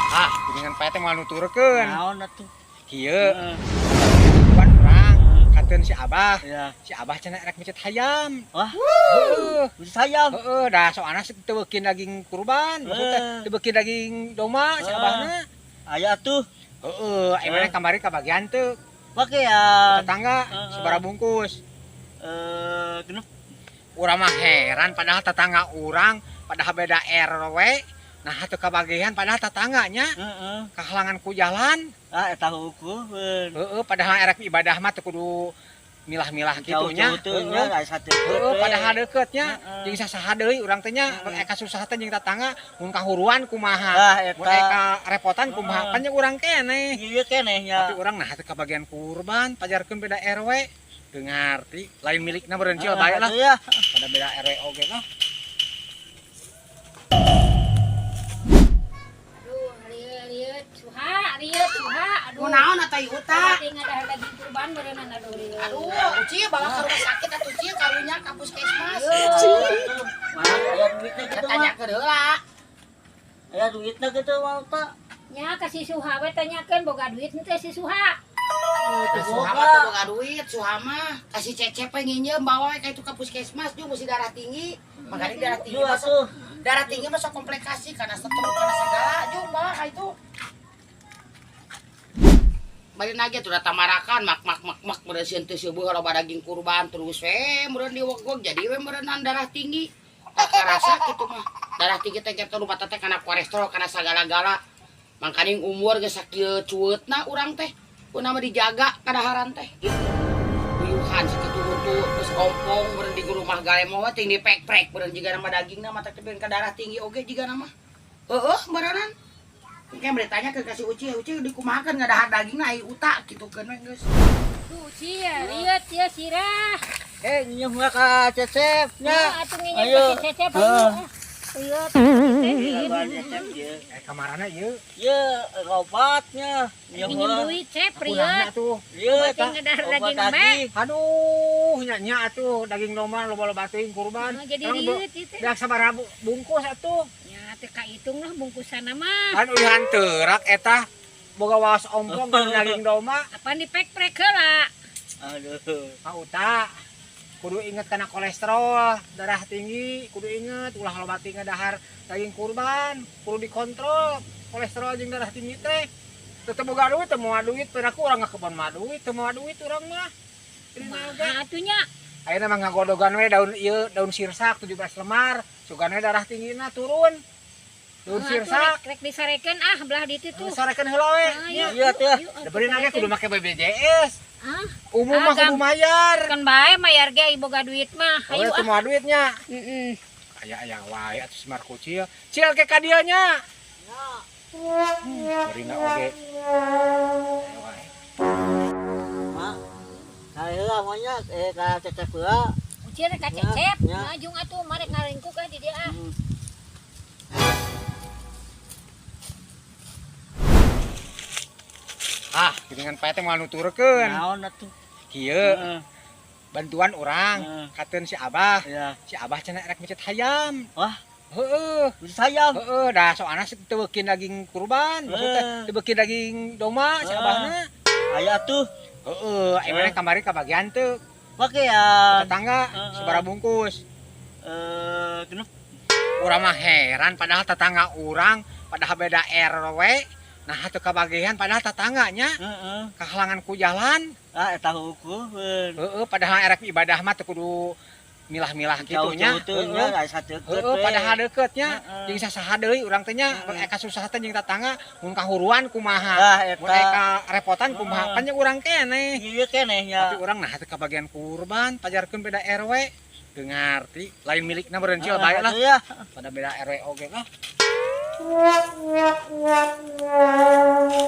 Ah, dengan pete mau nuturkeun. Naon atuh? Kieu. Bukan urang, katen si Abah. Ya. Si Abah cenah rek micet hayam. Wah, Heeh. bisa sayang. Heeh, dah soalna teu beukin daging kurban, maksudnya teu beukin daging domba si Abahna. Aya atuh. Heeh, emangnya kamari kabagian teu Pakaian. tetangga sabaraha bungkus. Genep. Urang mah heran padahal tetangga urang, padahal beda RW. Nah, atuh kabagian padahal tetangganya Heeh. kahalangan ku jalan. Ah, eta hukumeun. Heeh, padahal erek ibadah mah teu kudu milah-milah kitunya. Jauh-jauh nya satu. Heeh, padahal deuketnya Heeh. jeung sasaha deui urang teh nya eka susah teh jeung tetangga mun kahuruan kumaha. Ah, Mun eta. eka repotan kumaha kan jeung urang keneh. Ieu keneh nya. Tapi urang nah teu kabagian kurban pajarkeun beda RW. Teu ngarti, lain milikna beureun cil bae lah. Ya. Pada beda RW oge mah. Aduh, lieu suha. Aduh. Kunaon atuh ieu tah? Tadi ngadah daging kurban beureunan aduh lieu. Aduh, uci bawa ke rumah sakit atuh ci karunya ka puskesmas. Mana aya duitnya gitu Tanya mah. ke heula. Aya duitnya gitu mah tah. Nya ka si Suha we tanyakeun boga duit henteu si Suha. Suhama teh boga duit, Suhama kasih cecep we nginjem bawa we ka itu ka puskesmas juga mesti darah tinggi. Makanya darah tinggi Duh masuk. atuh. Darah tinggi masuk komplikasi karena stroke karena segala juga bawa ka itu. Balik lagi tuh datang marakan mak beresin teh seueuh loba daging kurban terus we meureun diwegog jadi we meureunnan darah tinggi. Tak karasa kitu mah. Darah tinggi teh kita lupa teh kana kolesterol kana sagala-gala. Mangkaning umur geus sakieu cueutna urang teh. Puna mah dijaga kadaharan teh. Uyuhan sakitu runtut terus kompong meureun di rumah gale mah ting dipek-prek meureun jiga nama dagingna mah teh ka darah tinggi oge jiga nama. Heeh, beneran. Kayak beritanya ke kasih uci dikumahakeun ngadahar dagingna ai utak kitukeun we geus. Tuh cia, lihat ya sirah. Nyium mah ka cecep nya. Nah, atuh nginjem Ayo. ka si Cecep Heeh. ayo. Lihat. Cecep ieu. Kamarana ieu. Ieu obatnya. Nyium Minjem mah. duit Cep Aku nanya lihat. tuh. Ieu Obat tah. yang ngedahar Obat daging daging. Aduh, nya atuh daging domba loba-loba teuing kurban. Oh, jadi Emang riut itu. Dak sabaraha bungkus atuh. Ya teh kahitung lah bungkusanna mah. Kan ulihan teurak eta boga waos ompong jeung daging domba. Apa dipek-prek heula? Aduh. Pauta. Kudu inget kana kolesterol, darah tinggi, kudu inget ulah loba teuing ngedahar daging kurban, kudu dikontrol kolesterol jeung darah tinggi teh. Teu boga duit, teu moal duit, peunaku urang ngakebon mah duit, teu moal duit urang mah. Nah, atunya. Ayeuna mah ngagodogan we daun ieu, daun sirsak 17 lemar, sugan we darah tinggina turun. Daun sirsak, Rek disarekeun belah di itu tuh. sarekeun heula we. Ayo. Iya teh. Da beureun ge kudu make BPJS. Hah? Umum mah kudu mayar. Kan bae mayar ge boga duit mah. Ayo Ayo teu moal duitnya. Heeh. Aya wae atuh Semar Kucil. Cil ke ka dieu nya. Beureuna oge. Ayo wae. Mak. Kaheula mah nya ka cecep heula. Ucir ka Cecep. Ya. Ngajung atuh marek ngaringkuk ka di dia ah. Ah, dengan pete mau nuturkeun. Naon atuh? Kieu Heeh. bantuan urang, katen si Abah. Ya. Si Abah cenah rek micet hayam. Wah, Heeh. bisa sayang. Heeh, dah soalna teu beukin daging kurban, maksudnya teu beukin daging domba si Abahna. Aya atuh. Heeh, emangnya kamari kabagian teu Pakaian. tetangga sabaraha bungkus. Genep. Urang mah heran padahal tetangga urang, padahal beda RW. Nah, atuh kabagian padahal tetangganya Heeh. kahalangan ku jalan. Ah, eta hukumeun. Heeh, padahal erek ibadah mah teu kudu milah-milah kitunya. Jauh-jauh nya aya satu. Heeh, padahal deuketnya Heeh. jeung sasaha deui urang teh nya eka susah teh jeung tetangga mun kahuruan kumaha. Ah, Mun eta. eka repotan kumaha kan jeung urang keneh. Ieu keneh nya. Tapi urang nah teu kabagian kurban pajarkeun beda RW. Teu ngarti, lain milikna beureun cil bae lah. Ya. Pada beda RW oge lah.